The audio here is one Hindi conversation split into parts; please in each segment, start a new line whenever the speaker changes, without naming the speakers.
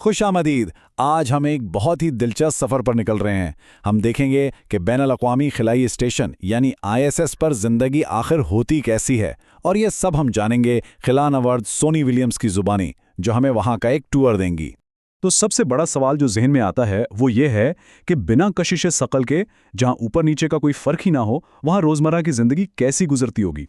खुशामदीद। आज हम एक बहुत ही दिलचस्प सफ़र पर निकल रहे हैं। हम देखेंगे कि बैनुल-अक़वामी खिलाई स्टेशन यानी ISS पर ज़िंदगी आखिर होती कैसी है, और ये सब हम जानेंगे खिला नवर्द सोनी विलियम्स की ज़ुबानी, जो हमें वहाँ का एक टूर देंगी।
तो सबसे बड़ा सवाल जो जहन में आता है वो ये है कि बिना कशिश शकल के, जहां ऊपर नीचे का कोई फर्क ही ना हो, वहां रोजमर्रा की जिंदगी कैसी गुजरती होगी।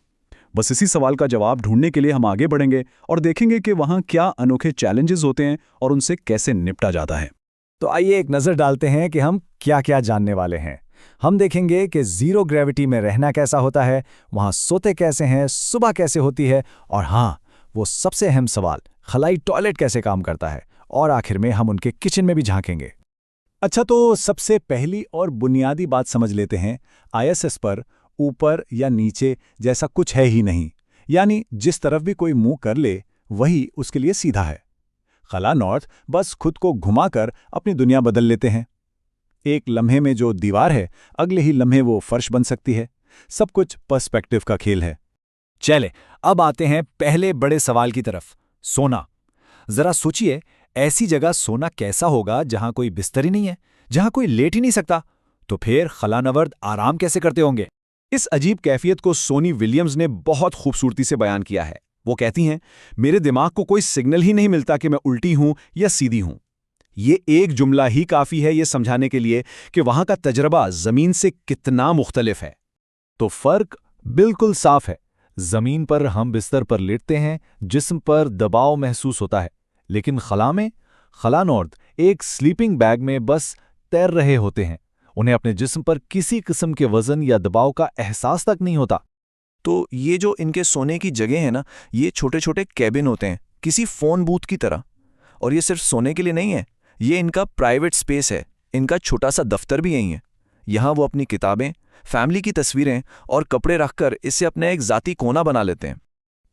बस इसी सवाल का जवाब ढूंढने के लिए हम आगे बढ़ेंगे और देखेंगे कि वहां क्या अनोखे चैलेंजेस होते हैं और उनसे कैसे निपटा जाता है।
तो आइए एक नज़र डालते हैं कि हम क्या क्या जानने वाले हैं। हम देखेंगे कि ज़ीरो ग्रेविटी में रहना कैसा होता है, वहाँ सोते कैसे हैं, सुबह कैसे होती है, और हाँ, वो सबसे अहम सवाल, खलाई टॉयलेट कैसे काम करता है, और आखिर में हम उनके किचन में भी झांकेंगे।
अच्छा, तो सबसे पहली और बुनियादी बात समझ लेते हैं। ISS पर ऊपर या नीचे जैसा कुछ है ही नहीं, यानी जिस तरफ भी कोई मुंह कर ले वही उसके लिए सीधा है। खला नॉर्थ बस खुद को घुमाकर अपनी दुनिया बदल लेते हैं। एक लम्हे में जो दीवार है, अगले ही लम्हे वो फर्श बन सकती है। सब कुछ पर्सपेक्टिव का खेल है।
चले, अब आते हैं पहले बड़े सवाल की तरफ, सोना। जरा सोचिए, ऐसी जगह सोना कैसा होगा जहां कोई बिस्तर ही नहीं है, जहां कोई लेट ही नहीं सकता। तो फिर खलानवर्द आराम कैसे करते होंगे?
इस अजीब कैफियत को सोनी विलियम्स ने बहुत खूबसूरती से बयान किया है। वो कहती हैं, मेरे दिमाग को कोई सिग्नल ही नहीं मिलता कि मैं उल्टी हूं या सीधी हूं। ये एक जुमला ही काफी है ये समझाने के लिए कि वहां का तजर्बा जमीन से कितना मुख्तलिफ है।
तो फर्क बिल्कुल साफ है। जमीन पर हम बिस्तर पर लेटते हैं, जिस्म पर दबाव महसूस होता है, लेकिन खला में खलानॉर्द एक स्लीपिंग बैग में बस तैर रहे होते हैं। उन्हें अपने जिस्म पर किसी किस्म के वजन या दबाव का एहसास तक नहीं होता।
तो ये जो इनके सोने की जगह है ना, ये छोटे छोटे कैबिन होते हैं, किसी फोन बूथ की तरह। और ये सिर्फ सोने के लिए नहीं है, ये इनका प्राइवेट स्पेस है। इनका छोटा सा दफ्तर भी यहीं है। यहाँ वो अपनी किताबें, फैमिली की तस्वीरें और कपड़े रखकर इसे अपना एक ज़ाती कोना बना लेते हैं।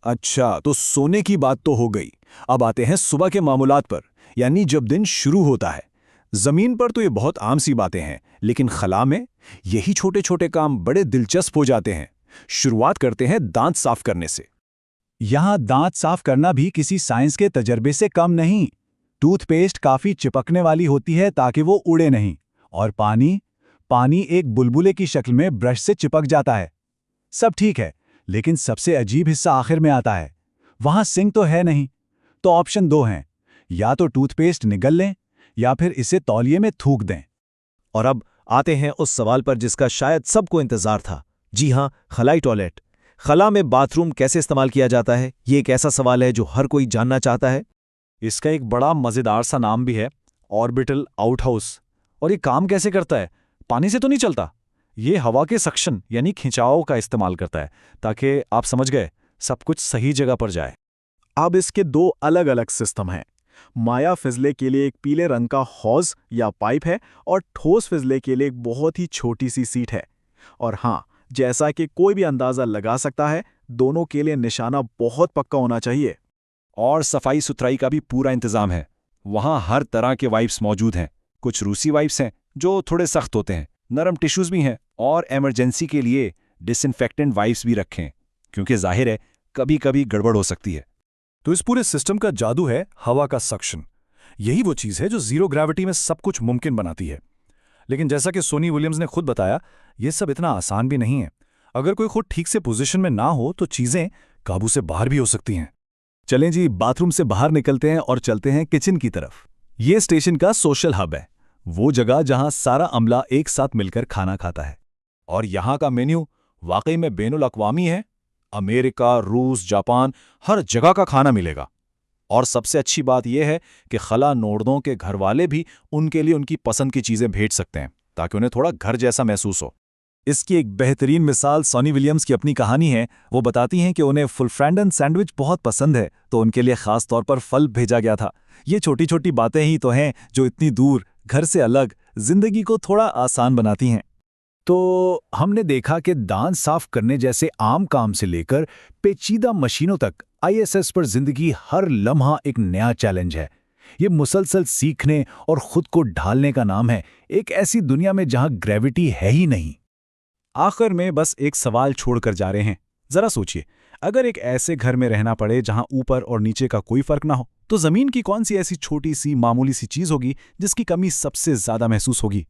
अच्छा, तो सोने की बात तो हो गई। अब आते हैं सुबह के मामूलात पर, यानी जब दिन शुरू होता है। जमीन पर तो ये बहुत आम सी बातें हैं, लेकिन खला में यही छोटे छोटे काम बड़े दिलचस्प हो जाते हैं। शुरुआत करते हैं दांत साफ करने से। यहां दांत साफ करना भी किसी साइंस के तजर्बे से कम नहीं। टूथपेस्ट काफी चिपकने वाली होती है ताकि वो उड़े नहीं, और पानी एक बुलबुले की शक्ल में ब्रश से चिपक जाता है। सब ठीक है, लेकिन सबसे अजीब हिस्सा आखिर में आता है। वहां सिंक तो है नहीं, तो ऑप्शन दो हैं, या तो टूथपेस्ट निगल लें या फिर इसे तौलिए में थूक दें।
और अब आते हैं उस सवाल पर जिसका शायद सबको इंतजार था। जी हां, खलाई टॉयलेट। खला में बाथरूम कैसे इस्तेमाल किया जाता है, ये एक ऐसा सवाल है जो हर कोई जानना चाहता है।
इसका एक बड़ा मजेदार सा नाम भी है, ऑर्बिटल आउटहाउस। और ये काम कैसे करता है? पानी से तो नहीं चलता। ये हवा के सक्शन यानी खिंचाव का इस्तेमाल करता है, ताकि आप समझ गए, सब कुछ सही जगह पर जाए। अब इसके दो अलग अलग सिस्टम हैं। माया फिजले के लिए एक पीले रंग का हौज या पाइप है, और ठोस फिजले के लिए एक बहुत ही छोटी सी सीट है। और हाँ, जैसा कि कोई भी अंदाजा लगा सकता है, दोनों के लिए निशाना बहुत पक्का होना चाहिए।
और सफाई सुथराई का भी पूरा इंतजाम है। वहाँ हर तरह के वाइप्स मौजूद हैं। कुछ रूसी वाइप्स हैं जो थोड़े सख्त होते हैं, नरम टिश्यूज भी हैं, और इमरजेंसी के लिए डिसइंफेक्टेंट वाइप्स भी रखें, क्योंकि जाहिर है कभी कभी गड़बड़ हो सकती है।
तो इस पूरे सिस्टम का जादू है हवा का सक्शन। यही वो चीज़ है जो जीरो ग्रेविटी में सब कुछ मुमकिन बनाती है। लेकिन जैसा कि सोनी विलियम्स ने खुद बताया, ये सब इतना आसान भी नहीं है। अगर कोई खुद ठीक से पोजीशन में ना हो तो चीज़ें काबू से बाहर भी हो सकती हैं।
चलें जी, बाथरूम से बाहर निकलते हैं और चलते हैं किचन की तरफ। ये स्टेशन का सोशल हब है, वो जगह जहां सारा अमला एक साथ मिलकर खाना खाता है।
और यहाँ का मेन्यू वाकई में बैनुल-अक़वामी है। अमेरिका, रूस, जापान, हर जगह का खाना मिलेगा। और सबसे अच्छी बात यह है कि खला नोर्दों के घर वाले भी उनके लिए उनकी पसंद की चीज़ें भेज सकते हैं, ताकि उन्हें थोड़ा घर जैसा महसूस हो।
इसकी एक बेहतरीन मिसाल सोनी विलियम्स की अपनी कहानी है। वो बताती हैं कि उन्हें फुलफ्रेंडन सैंडविच बहुत पसंद है, तो उनके लिए खास तौर पर फल भेजा गया था। ये छोटी छोटी बातें ही तो हैं जो इतनी दूर, घर से अलग, जिंदगी को थोड़ा आसान बनाती हैं।
तो हमने देखा कि दांत साफ करने जैसे आम काम से लेकर पेचीदा मशीनों तक ISS पर जिंदगी हर लम्हा एक नया चैलेंज है। ये मुसलसल सीखने और खुद को ढालने का नाम है, एक ऐसी दुनिया में जहां ग्रेविटी है ही नहीं।
आखिर में बस एक सवाल छोड़कर जा रहे हैं। जरा सोचिए, अगर एक ऐसे घर में रहना पड़े जहां ऊपर और नीचे का कोई फर्क ना हो,
तो ज़मीन की कौन सी ऐसी छोटी सी मामूली सी चीज़ होगी जिसकी कमी सबसे ज़्यादा महसूस होगी?